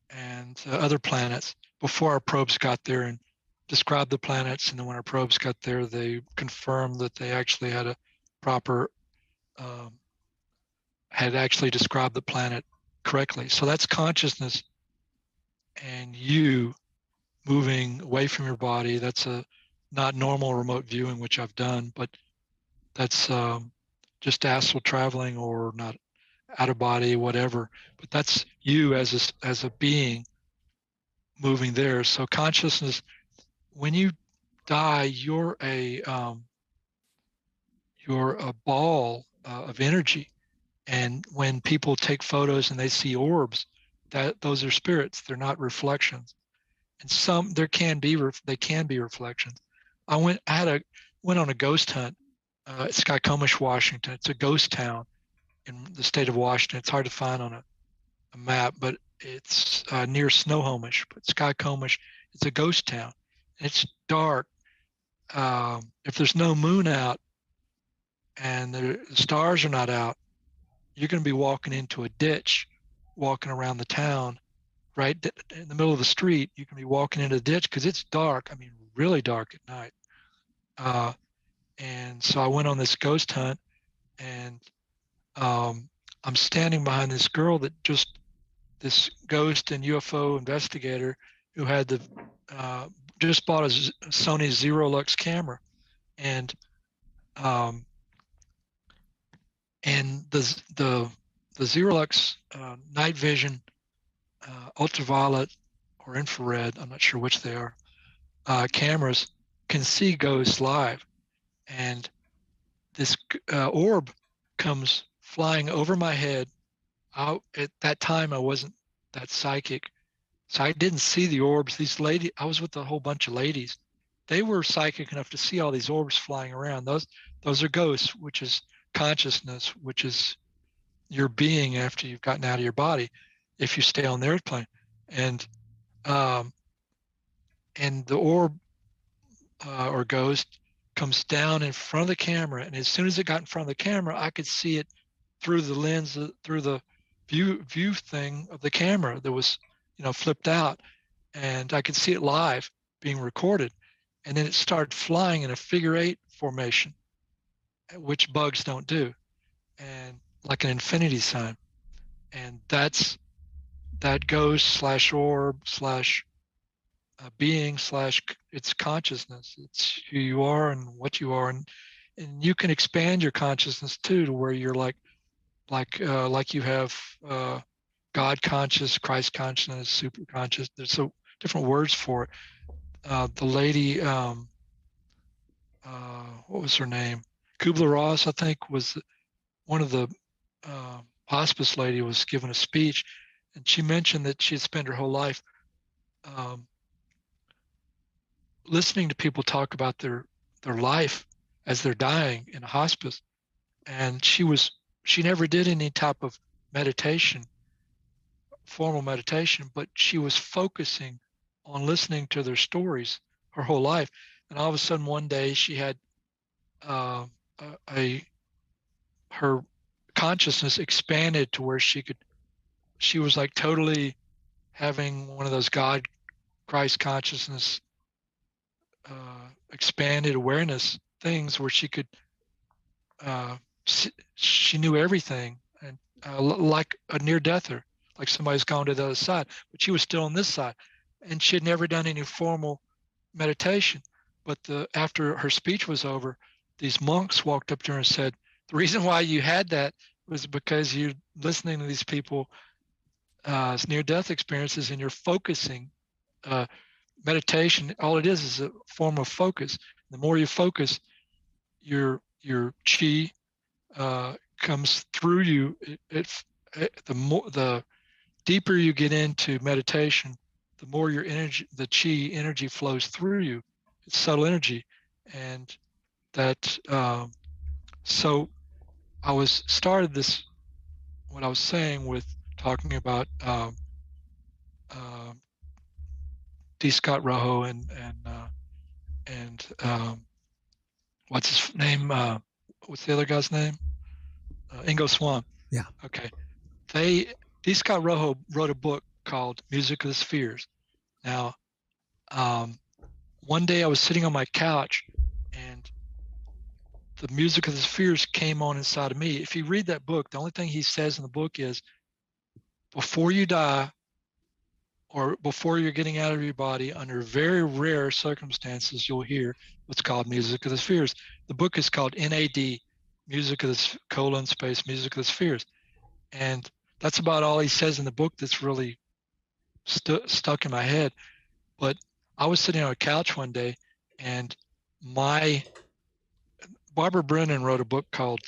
and other planets before our probes got there, and described the planets. And then when our probes got there, they confirmed that they actually had a proper, um, had actually described the planet correctly. So that's consciousness and you moving away from your body. That's a not normal remote viewing, which I've done, but that's just astral traveling or not out of body, whatever. But that's you as a being moving there. So consciousness, when you die, you're a ball of energy. And when people take photos and they see orbs, that those are spirits. They're not reflections. And some there can be they can be reflections. I went on a ghost hunt. It's Skycomish, Washington. It's a ghost town in the state of Washington. It's hard to find on a map, but it's near Snohomish. But Skycomish, it's a ghost town. And it's dark. If there's no moon out and the stars are not out, you're going to be walking into a ditch, walking around the town, right in the middle of the street. You can be walking into the ditch because it's dark. I mean, really dark at night. And so I went on this ghost hunt, and I'm standing behind this girl this ghost and UFO investigator who had just bought a Sony Zero Lux camera, and um, the Zero Lux night vision, ultraviolet or infrared, I'm not sure which they are, cameras can see ghosts live. And this orb comes flying over my head. At that time, I wasn't that psychic, so I didn't see the orbs. These ladies, I was with a whole bunch of ladies. They were psychic enough to see all these orbs flying around. Those are ghosts, which is consciousness, which is your being after you've gotten out of your body, if you stay on the airplane. And the orb or ghost comes down in front of the camera, and as soon as it got in front of the camera, I could see it through the lens, through the view thing of the camera that was, flipped out, and I could see it live being recorded. And then it started flying in a figure-8 formation, which bugs don't do, and like an infinity sign. And that ghost slash orb slash being slash it's consciousness. It's who you are and what you are, and you can expand your consciousness too to where you're like you have God conscious, Christ consciousness, super conscious. There's so different words for it. The lady, what was her name? Kubler-Ross, I think, was one of the hospice lady was giving a speech, and she mentioned that she had spent her whole life listening to people talk about their life as they're dying in a hospice. And she never did any type of meditation, formal meditation, but she was focusing on listening to their stories her whole life. And all of a sudden one day she had her consciousness expanded to where she was like totally having one of those God Christ consciousness expanded awareness things where she could she knew everything, and like a near-deather, like somebody's gone to the other side, but she was still on this side, and she had never done any formal meditation. But after her speech was over, these monks walked up to her and said, the reason why you had that was because you're listening to these people near-death experiences, and you're focusing. Meditation, all it is a form of focus. The more you focus, your chi comes through you. The deeper you get into meditation, the more your energy, the chi energy flows through you. It's subtle energy, and that. So I started this. What I was saying with talking about D. Scott Rojo and and what's his name? What's the other guy's name? Ingo Swann. Yeah. Okay. D. Scott Rojo wrote a book called Music of the Spheres. Now, one day I was sitting on my couch and the music of the spheres came on inside of me. If you read that book, the only thing he says in the book is before you die or before you're getting out of your body, under very rare circumstances, you'll hear what's called music of the spheres. The book is called NAD, Music of the Space, Music of the Spheres. And that's about all he says in the book that's really stuck in my head. But I was sitting on a couch one day, and Barbara Brennan wrote a book called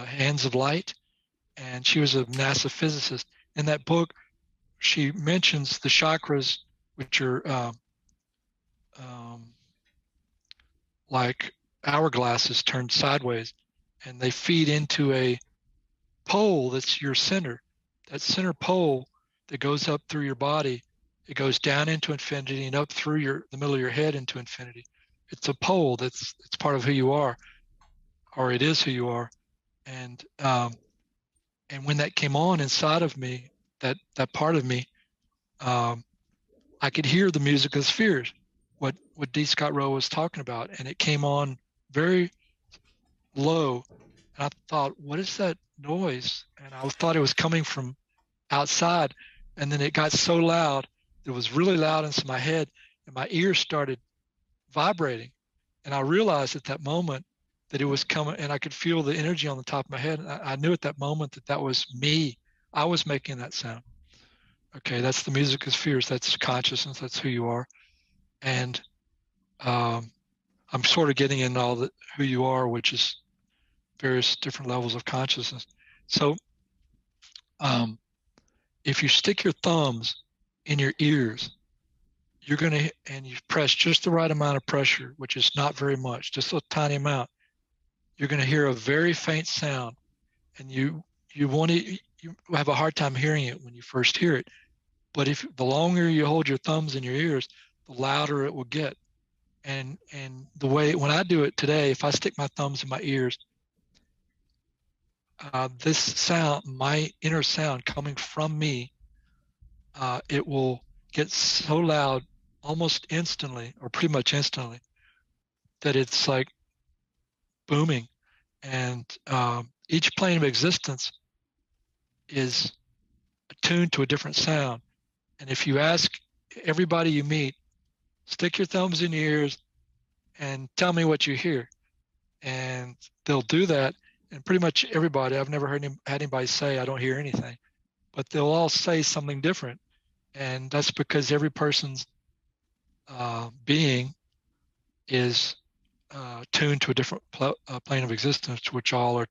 Hands of Light, and she was a NASA physicist. In that book, she mentions the chakras, which are like hourglasses turned sideways, and they feed into a pole that's your center. That center pole that goes up through your body, it goes down into infinity and up through the middle of your head into infinity. It's a pole it's part of who you are, or it is who you are. And when that came on inside of me, that part of me, I could hear the music of the spheres, what D. Scott Rowe was talking about, and it came on very low. And I thought, what is that noise? And I thought it was coming from outside. And then it got so loud, it was really loud inside my head, and my ears started vibrating. And I realized at that moment that it was coming, and I could feel the energy on the top of my head. And I knew at that moment that was me. I was making that sound. Okay, that's the music of spheres. That's consciousness. That's who you are. And I'm sort of getting into all who you are, which is various different levels of consciousness. So if you stick your thumbs in your ears, and you press just the right amount of pressure, which is not very much, just a tiny amount, you're going to hear a very faint sound, and you have a hard time hearing it when you first hear it. But if the longer you hold your thumbs in your ears, the louder it will get. And the way, when I do it today, if I stick my thumbs in my ears, this sound, my inner sound coming from me, it will get so loud almost instantly, or pretty much instantly, that it's like booming. And each plane of existence is attuned to a different sound. And if you ask everybody you meet, stick your thumbs in your ears and tell me what you hear, and they'll do that. And pretty much everybody, I've never had anybody say I don't hear anything, but they'll all say something different. And that's because every person's being is tuned to a different plane of existence, which all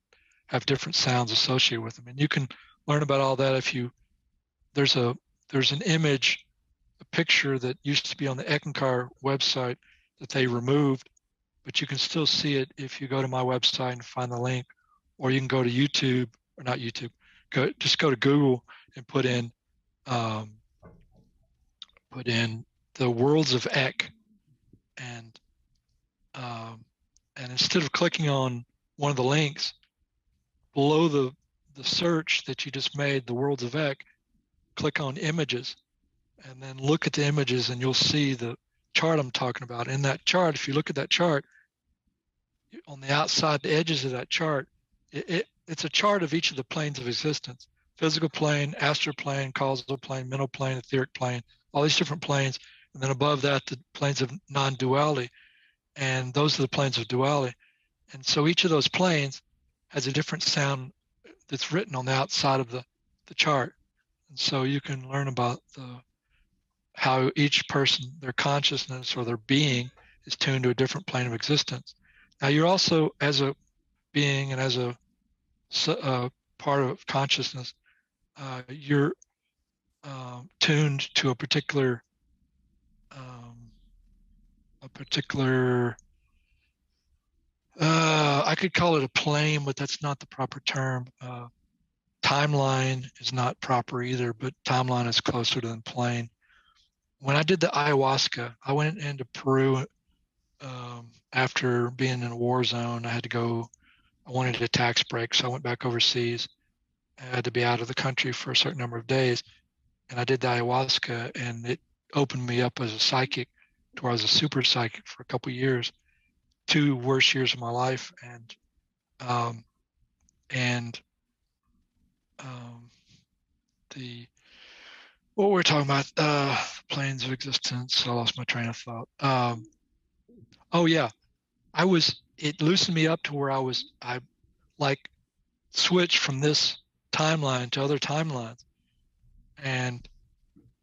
have different sounds associated with them. And you can learn about all that if there's an image, a picture that used to be on the Eckankar website that they removed, but you can still see it if you go to my website and find the link, or you can go to YouTube, or not YouTube, just go to Google and put in the worlds of Ek, and instead of clicking on one of the links below the search that you just made, the worlds of Ek, click on images, and then look at the images, and you'll see the chart I'm talking about. In that chart, if you look at that chart, on the outside, the edges of that chart, it's a chart of each of the planes of existence: physical plane, astral plane, causal plane, mental plane, etheric plane, all these different planes. And then above that, the planes of non-duality. And those are the planes of duality. And so each of those planes has a different sound that's written on the outside of the chart. And so you can learn about how each person, their consciousness or their being, is tuned to a different plane of existence. Now, you're also, as a being and as a part of consciousness, you're tuned to a particular I could call it a plane, but that's not the proper term. Timeline is not proper either, but timeline is closer to the plane. when I did the ayahuasca, I went into Peru after being in a war zone. I wanted a tax break, so I went back overseas. I had to be out of the country for a certain number of days. And I did the ayahuasca, and it opened me up as a psychic to where I was a super psychic for a couple of years, 2 worst years of my life. Um, and the what we're talking about, planes of existence. I lost my train of thought. Oh yeah, it loosened me up to where I like switched from this timeline to other timelines, and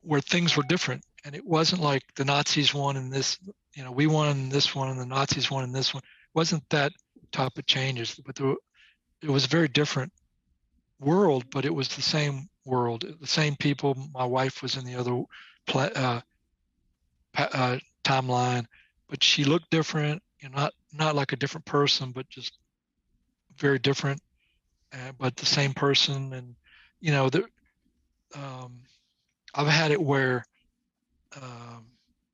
where things were different. And it wasn't like the Nazis won in this, we won in this one and the Nazis won in this one. It wasn't that type of changes, but it was a very different world, but it was the same world, the same people. My wife was in the other timeline, but she looked different, not like a different person, but just very different, but the same person. And I've had it where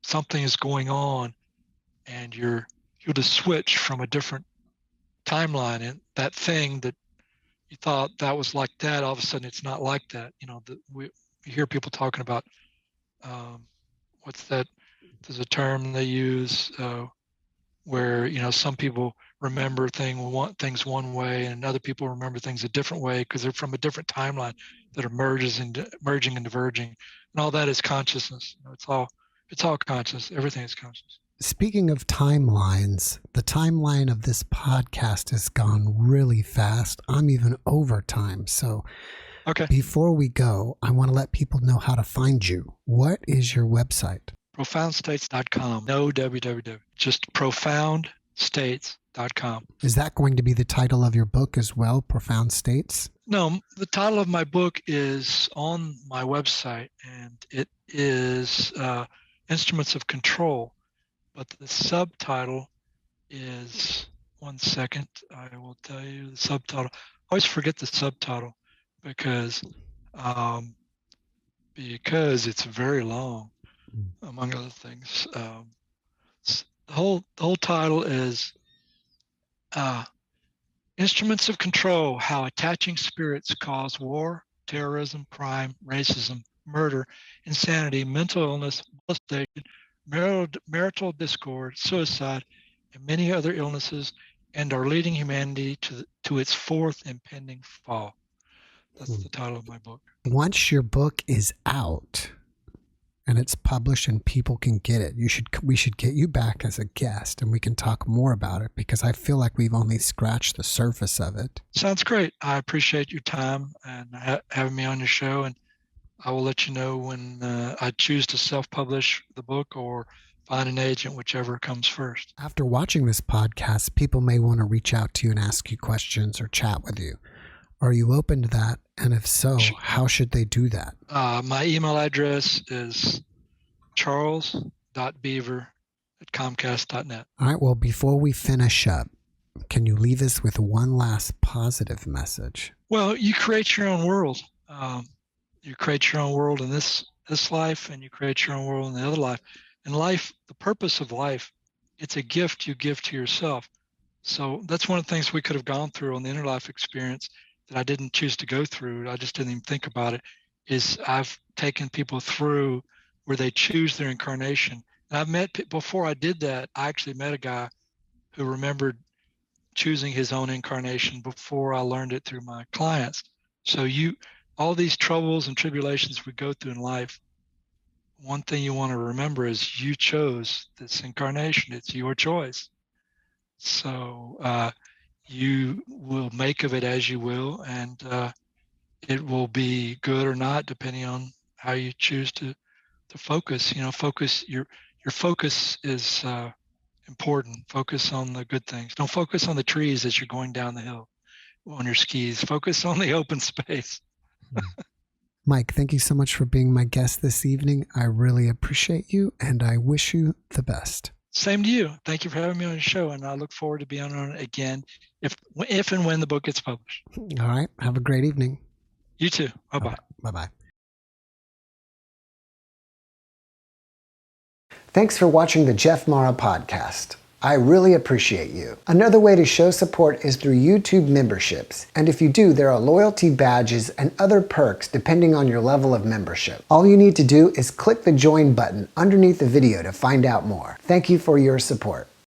something is going on, and you'll just switch from a different timeline, and that thing that you thought that was like that, all of a sudden it's not like that. We hear people talking about what's that? There's a term they use where some people remember things one way, and other people remember things a different way because they're from a different timeline that are merging and diverging, and all that is consciousness. It's all conscious. Everything is conscious. Speaking of timelines, the timeline of this podcast has gone really fast. I'm even over time. So okay. Before we go, I want to let people know how to find you. What is your website? Profoundstates.com. No www. Just profoundstates.com. Is that going to be the title of your book as well, Profound States? No, the title of my book is on my website, and it is Instruments of Control. But the subtitle is, one second, I will tell you the subtitle. I always forget the subtitle because it's very long, among other things. The whole title is Instruments of Control: How Attaching Spirits Cause War, Terrorism, Crime, Racism, Murder, Insanity, Mental Illness, Molestation, marital discord, suicide, and many other illnesses, and are leading humanity to its fourth impending fall. That's the title of my book. Once your book is out and it's published and people can get it, we should get you back as a guest and we can talk more about it, because I feel like we've only scratched the surface of it. Sounds great. I appreciate your time and having me on your show, and I will let you know when I choose to self-publish the book or find an agent, whichever comes first. After watching this podcast, people may want to reach out to you and ask you questions or chat with you. Are you open to that? And if so, how should they do that? My email address is charles.beaver@comcast.net. All right. Well, before we finish up, can you leave us with one last positive message? Well, you create your own world. You create your own world in this life, and you create your own world in the other life. And life, the purpose of life, it's a gift you give to yourself. So that's one of the things we could have gone through on the inner life experience that I didn't choose to go through. I just didn't even think about it. Is I've taken people through where they choose their incarnation. And I've met before I did that. I actually met a guy who remembered choosing his own incarnation before I learned it through my clients. So all these troubles and tribulations we go through in life, one thing you want to remember is you chose this incarnation. It's your choice. So you will make of it as you will, and it will be good or not, depending on how you choose to focus. Your focus is important. Focus on the good things. Don't focus on the trees as you're going down the hill on your skis. Focus on the open space. Mike, thank you so much for being my guest this evening. I really appreciate you, and I wish you the best. Same to you. Thank you for having me on your show, and I look forward to being on it again if and when the book gets published. All right. Have a great evening. You too. Bye-bye. Bye-bye. Thanks for watching the JeffMara podcast. I really appreciate you. Another way to show support is through YouTube memberships. And if you do, there are loyalty badges and other perks depending on your level of membership. All you need to do is click the join button underneath the video to find out more. Thank you for your support.